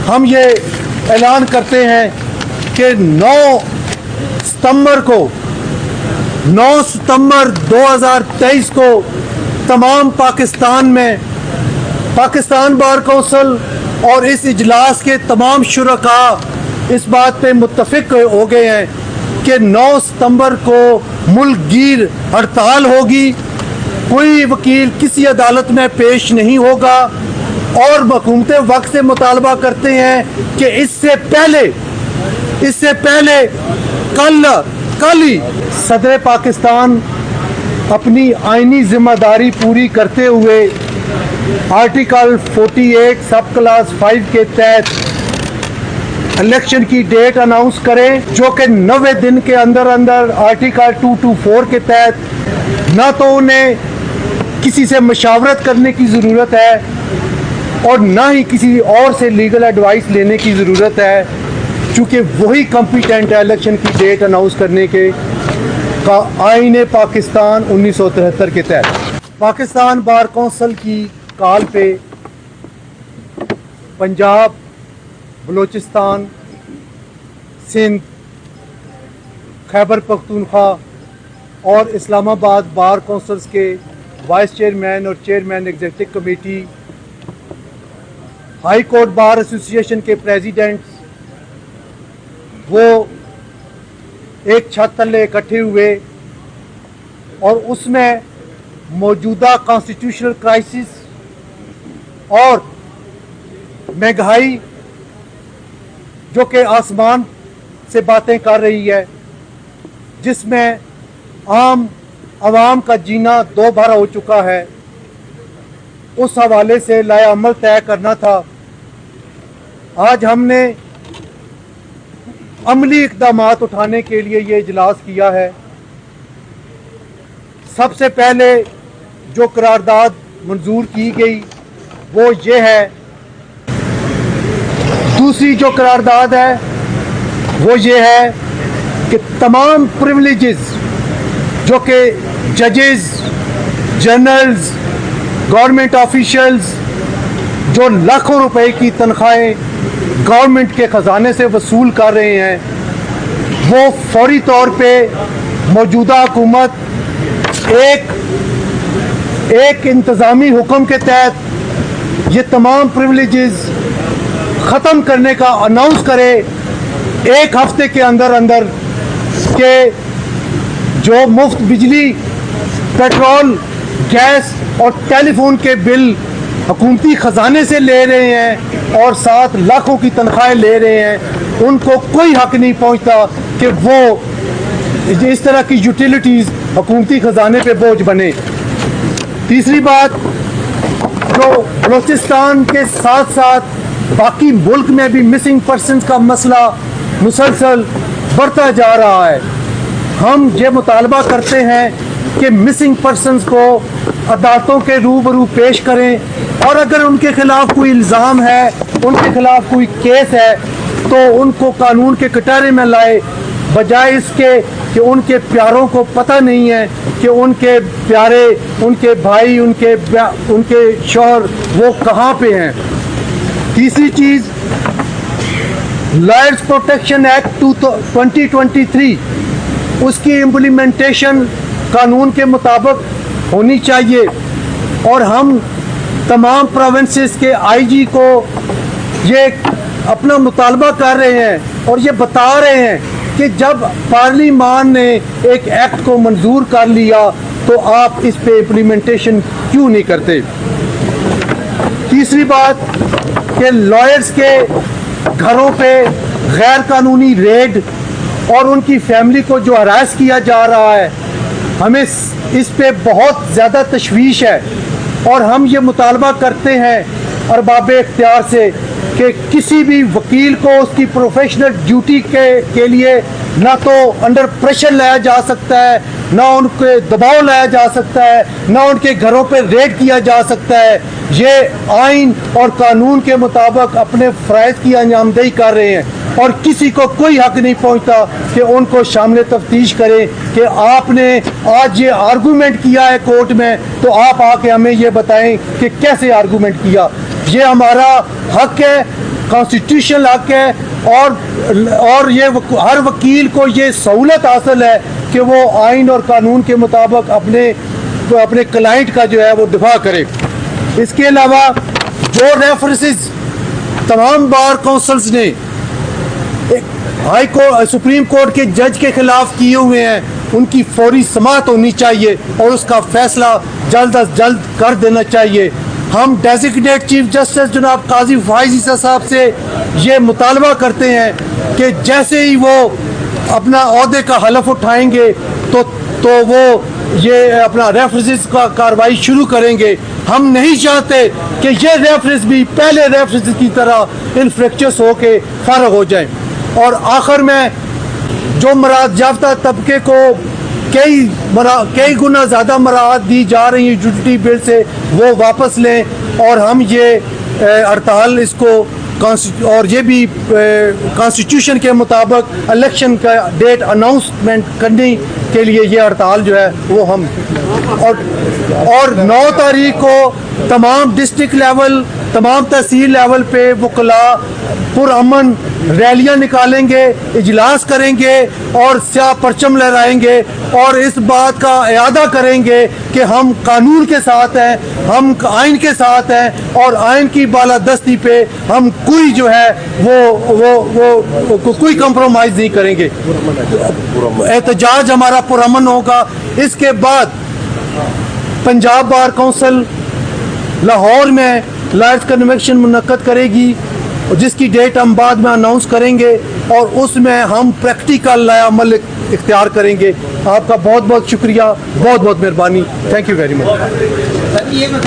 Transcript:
हम ये ऐलान करते हैं कि 9 सितंबर 2023 को तमाम पाकिस्तान में पाकिस्तान बार कौंसिल और इस इजलास के तमाम शुरका इस बात पे मुत्तफिक हो गए हैं कि 9 सितंबर को मुल्कगीर हड़ताल होगी, कोई वकील किसी अदालत में पेश नहीं होगा और हुकूमत वक्त से मुतालबा करते हैं कि इससे पहले कल ही सदर पाकिस्तान अपनी आईनी जिम्मेदारी पूरी करते हुए आर्टिकल 48 सब क्लास 5 के तहत इलेक्शन की डेट अनाउंस करें, जो कि 90 दिन के अंदर आर्टिकल 224 के तहत ना तो उन्हें किसी से मशावरत करने की ज़रूरत है और ना ही किसी और से लीगल एडवाइस लेने की ज़रूरत है, चूँकि वही कॉम्पिटेंट है इलेक्शन की डेट अनाउंस करने के का आईन पाकिस्तान 1973 के तहत। पाकिस्तान बार कौंसिल की कॉल पे पंजाब, बलूचिस्तान, सिंध, खैबर पख्तूनख्वा और इस्लामाबाद बार कौंसिल्स के वाइस चेयरमैन और chairman executive committee, high court bar association के प्रेसिडेंट्स, वो एक छत तले इकट्ठे हुए और उसमें मौजूदा कॉन्स्टिट्यूशनल क्राइसिस और महंगाई जो कि आसमान से बातें कर रही है, जिसमें आवाम का जीना दो भर हो चुका है, उस हवाले से लाया अमल तय करना था। आज हमने अमली इक़दामात उठाने के लिए ये इजलास किया है। सबसे पहले जो करारदाद मंजूर की गई वो ये है, दूसरी जो करारदाद है वो ये है कि तमाम प्रिविलेजेस जो कि जजेस, जनरल्स, गवर्नमेंट ऑफिशियल्स जो लाखों रुपए की तनख्वाहें गवर्नमेंट के ख़जाने से वसूल कर रहे हैं, वो फौरी तौर पे मौजूदा हुकूमत एक इंतज़ामी हुक्म के तहत ये तमाम प्रिविलेजेस ख़त्म करने का अनाउंस करे 1 हफ्ते के अंदर के जो मुफ्त बिजली, पेट्रोल, गैस और टेलीफोन के बिल हुकूमती ख़जाने से ले रहे हैं और 7 लाखों की तनख्वाहें ले रहे हैं, उनको कोई हक नहीं पहुंचता कि वो इस तरह की यूटिलिटीज़ हुकूमती ख़जाने पे बोझ बने। तीसरी बात, जो बलूचिस्तान के साथ साथ बाकी मुल्क में भी मिसिंग पर्सनस का मसला मुसलसल बढ़ता जा रहा है। हम ये मुतालबा करते हैं कि मिसिंग पर्सनस को अदालतों के रूबरू पेश करें और अगर उनके खिलाफ कोई इल्ज़ाम है, उनके खिलाफ कोई केस है, तो उनको कानून के कटहरे में लाए, बजाय इसके कि उनके प्यारों को पता नहीं है कि उनके प्यारे, उनके भाई, उनके शौहर वो कहाँ पे हैं। तीसरी चीज़, लॉयर्स प्रोटेक्शन एक्ट 2023 उसकी इम्प्लीमेंटेशन कानून के मुताबिक होनी चाहिए और हम तमाम प्रोविंसेस के आईजी को ये अपना मुतालबा कर रहे हैं और ये बता रहे हैं कि जब पार्लियामान ने एक एक्ट को मंजूर कर लिया तो आप इस पे इम्प्लीमेंटेशन क्यों नहीं करते। तीसरी बात कि लॉयर्स के घरों पे गैर कानूनी रेड और उनकी फैमिली को जो हरास किया जा रहा है, हमें इस पे बहुत ज़्यादा तशवीश है और हम ये मुतालबा करते हैं अरबाब इख्तियार से कि किसी भी वकील को उसकी प्रोफेशनल ड्यूटी के लिए ना तो अंडर प्रेशर लाया जा सकता है, ना उनके दबाव लाया जा सकता है, ना उनके घरों पर रेड किया जा सकता है। ये आइन और कानून के मुताबिक अपने फ़राइज़ की अंजामदही कर रहे हैं और किसी को कोई हक नहीं पहुंचता कि उनको शामिल तफ्तीश करें कि आपने आज ये आर्गूमेंट किया है कोर्ट में, तो आप आके हमें ये बताएं कि कैसे आर्गूमेंट किया। ये हमारा हक है کانسٹیٹیوشنل حق ہے اور یہ ہر وکیل کو یہ سہولت حاصل ہے کہ وہ آئین اور قانون کے مطابق اپنے کلائنٹ کا جو ہے وہ دفاع کرے. اس کے علاوہ جو ریفرنسز تمام بار کونسلز نے سپریم کورٹ کے جج کے خلاف کیے ہوئے ہیں ان کی فوری سماعت ہونی چاہیے اور اس کا فیصلہ جلد از جلد کر دینا چاہیے. ہم ڈیزگنیٹ چیف جسٹس جناب قاضی فائز عیسیٰ صاحب سے یہ مطالبہ کرتے ہیں کہ جیسے ہی وہ اپنا عہدے کا حلف اٹھائیں گے تو وہ یہ اپنا ریفرنسز کا کارروائی شروع کریں گے. ہم نہیں چاہتے کہ یہ ریفرنس بھی پہلے ریفرنس کی طرح انفریکچس ہو کے فارغ ہو جائیں. اور آخر میں جو مراعات یافتہ طبقے کو کئی گنا زیادہ مراعات دی جا رہی ہیں یوٹیلیٹی بل سے وہ واپس لیں اور ہم یہ ہڑتال اس کو اور یہ بھی کانسٹیٹیوشن کے مطابق الیکشن کا ڈیٹ اناؤنسمنٹ کرنے کے لیے یہ ہڑتال جو ہے وہ ہم اور 9 تاریخ کو تمام ڈسٹرکٹ لیول تمام تحصیل لیول پہ وکلاء پرامن ریلیاں نکالیں گے, اجلاس کریں گے اور سیاہ پرچم لہرائیں گے اور اس بات کا اعادہ کریں گے کہ ہم قانون کے ساتھ ہیں, ہم آئین کے ساتھ ہیں اور آئین کی بالادستی پہ ہم کوئی جو ہے وہ کوئی کمپرومائز نہیں کریں گے. احتجاج ہمارا پرامن ہوگا. اس کے بعد پنجاب بار کونسل لاہور میں لائرز کنونشن منعقد کرے گی جس کی ڈیٹ ہم بعد میں اناؤنس کریں گے اور اس میں ہم پریکٹیکل نیا عمل اختیار کریں گے. آپ کا بہت بہت شکریہ, بہت بہت مہربانی. Thank you very much.